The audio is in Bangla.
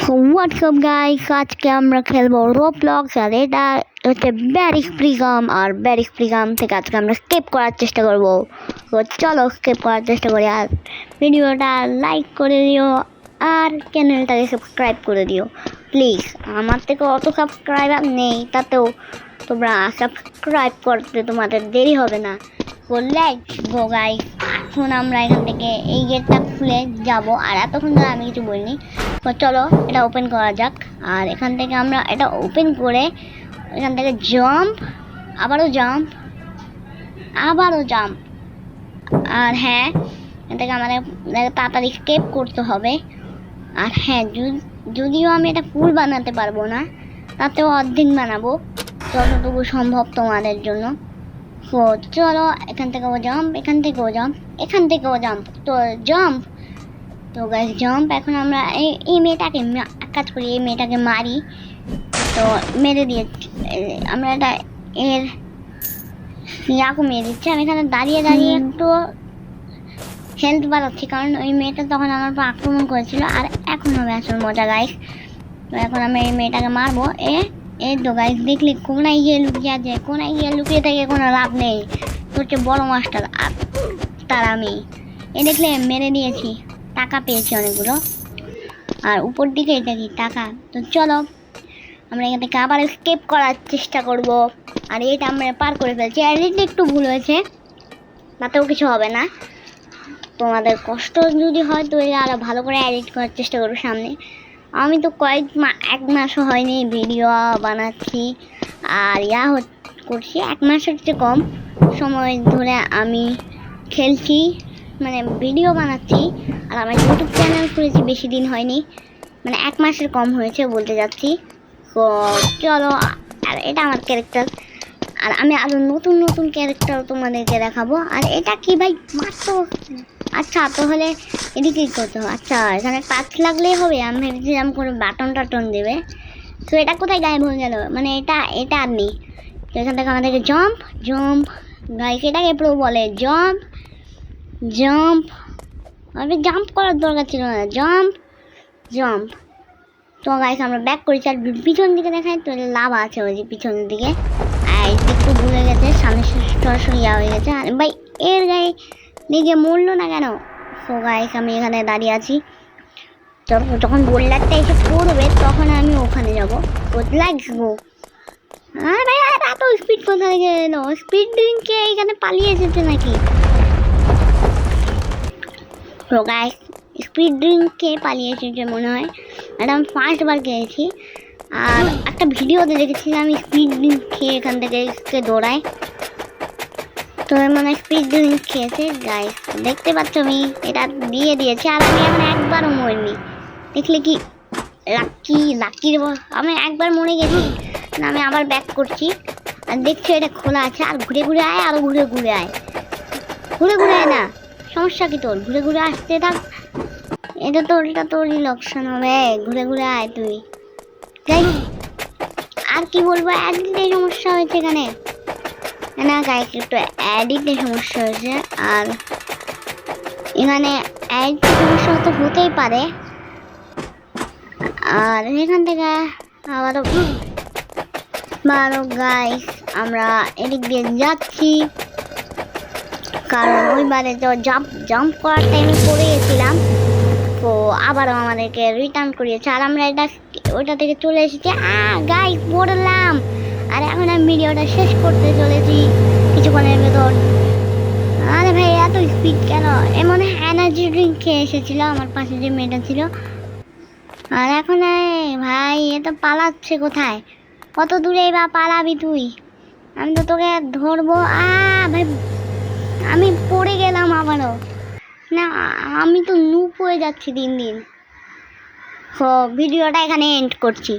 হোয়াটসঅ্যাপ গাইস, আজকে আমরা খেলবো রোবলক্স। আর এটা হচ্ছে ব্যারিক প্রিগাম, আর ব্যারিক প্রিগাম থেকে আজকে আমরা স্কেপ করার চেষ্টা করব। তো চলো স্কেপ করার চেষ্টা করি। আর ভিডিওটা লাইক করে দিও আর চ্যানেলটাকে সাবস্ক্রাইব করে দিও প্লিজ। আমার থেকে অত সাবস্ক্রাইবার নেই, তাতেও তোমরা সাবস্ক্রাইব করতে তোমাদের দেরি হবে না। তো লেটস গো গাইস। এখন আমরা এখান থেকে এই গেটটা খুলে যাব, আর এতক্ষণ ধরে আমি কিছু বলিনি। তো চলো এটা ওপেন করা যাক। আর এখান থেকে আমরা এটা ওপেন করে এখান থেকে জাম্প, আবারও জাম্প, আবারও জাম্প। আর হ্যাঁ, এখান থেকে আমাদের তাড়াতাড়ি স্কেপ করতে হবে। আর হ্যাঁ, যদিও আমি এটা ফুল বানাতে পারবো না, তাতেও অর্ধেক বানাবো যতটুকু সম্ভব তোমাদের জন্য। তো চলো এখান থেকেও জাম্প, এখান থেকেও জাম্প, এখান থেকেও জাম্প। তো জাম্প, তো গাইস জাম্প। এখন আমরা এই মেয়েটাকে কাজ করি, এই মেয়েটাকে মারি। তো মেরে দিয়েছি আমরা, এটা এর ইয়াকে মেরে দিচ্ছি। আমি এখানে দাঁড়িয়ে দাঁড়িয়ে একটু হেলথ বাড়াচ্ছি, কারণ ওই মেয়েটা তখন আমার উপর আক্রমণ করেছিল। আর এখন হবে আসল মজা গাইস। তো এখন আমি এই মেয়েটাকে মারবো। এই তো গাইস, দেখলি কোনায় গিয়ে লুকিয়ে আছে। কোনায় গিয়ে লুকিয়ে থেকে কোনো লাভ নেই, তো হচ্ছে বড় মাস্টার। আর তার আমি দেখলে মেরে দিয়েছি, টাকা পেয়েছি অনেকগুলো। আর উপর দিকে এটা কি টাকা। তো চলো আমরা এখান থেকে আবার স্কেপ করার চেষ্টা করব। আর এটা আমরা পার করে ফেলছি। এডিটে একটু ভুল হয়েছে, তাতেও কিছু হবে না। তোমাদের কষ্ট যদি হয় তো আরো ভালো করে এডিট করার চেষ্টা করবো সামনে। আমি তো এক মাসও হয়নি ভিডিও বানাচ্ছি, আর করছি 1 মাসের চেয়ে কম সময় ধরে আমি খেলছি, মানে ভিডিও বানাচ্ছি। আর আমার ইউটিউব চ্যানেল খুলেছি বেশি দিন হয়নি, মানে 1 মাসের কম হয়েছে বলতে যাচ্ছি। তো চলো, আর এটা আমার ক্যারেক্টার। আর আমি আরো নতুন নতুন ক্যারেক্টার তোমাদেরকে দেখাবো। আর এটা কি ভাই, মাত্র আচ্ছা তাহলে এদিকে করতে হবে। আচ্ছা এখানে টাচ লাগলেই হবে, আমি ভেবেছিলাম করে বাটন টাটন দেবে। তো এটা কোথায় গায়েব হয়ে গেল, মানে এটা আর নেই। তো এখান থেকে আমাদেরকে জাম্প জাম্প গাইস, এটাকে পুরো বলে জাম্প জাম্প। আমি জাম্প করার দরকার ছিল না, জাম্প জাম্প। তো গাইস আমরা ব্যাক করেছি। আর পিছন দিকে দেখাই তো লাভ আছে ওই যে পিছনের দিকে। আর একটু ভুলে গেছে, সামনে সরাসরি হয়ে গেছে। আর ভাই এর গায়ে দিকে মরলো না কেন? তো গাইস আমি এখানে দাঁড়িয়ে আছি, যখন বোল্ডারটা এসে পড়বে তখন আমি ওখানে যাবো। Let's go. আর ভাই এত স্পিড কোথা থেকে এলো? স্পিড ড্রিঙ্কে এখানে পালিয়ে এসেছে নাকি? তো গাইস স্পিড ড্রিঙ্কে পালিয়ে এসেছে মনে হয়। এটা আমি ফার্স্ট বার খেয়েছি, আর একটা ভিডিওতে দেখেছি আমি স্পিড ড্রিঙ্ক খেয়ে এখান থেকে দৌড়াই। তো মানে স্পিড ড্রিঙ্ক খেয়েছে গাইস, দেখতে পাচ্ছ আমি এটা দিয়ে দিয়েছি। আর আমি এখন একবারও মরিনি, দেখলে কি লাকি আমি একবার মরে গেছি না। আমি আবার ব্যাক করছি, আর দেখছি এটা খোলা আছে। আর ঘুরে ঘুরে আয়, আরো ঘুরে ঘুরে আয়, ঘুরে ঘুরে আয় না, সমস্যা কি তোর? ঘুরে ঘুরে আসতে থাক, এটা তোরই লোকসান হবে। ঘুরে ঘুরে আয় তুই। আর কি বলবো, এডিটের সমস্যা হয়েছে এখানে না গাইস, একটু এডিটের সমস্যা হয়েছে। আর এখানে এডিটের সমস্যা তো হতেই পারে। আর এখান থেকে আবারও গাইস আমরা এদিক দিয়ে যাচ্ছি, কারণ ওইবারে তো জাম্প করার টাইমে পড়ে গেছিলাম। তো আবারও আমাদেরকে রিটার্ন করিয়েছে, আর আমরা ওইটা থেকে চলে এসেছি। গাইস পড়লাম। আর এখন আমি ভিডিওটা শেষ করতে চলেছি কিছুক্ষণের ভেতর। আরে ভাই এত স্পিড কেন? এমন এনার্জি ড্রিঙ্ক খেয়ে এসেছিল আমার পাশে যে মেয়েটা ছিল। আর এখন ভাই এ তো পালাচ্ছে কোথায়? কত দূরে বা পালাবি তুই? আমি তো তোকে ধরবো। ভাই আমি পড়ে গেলাম আবারও না, আমি তো নুপ হয়ে যাচ্ছি দিন দিন। ভিডিওটা এখানে এন্ড করছি।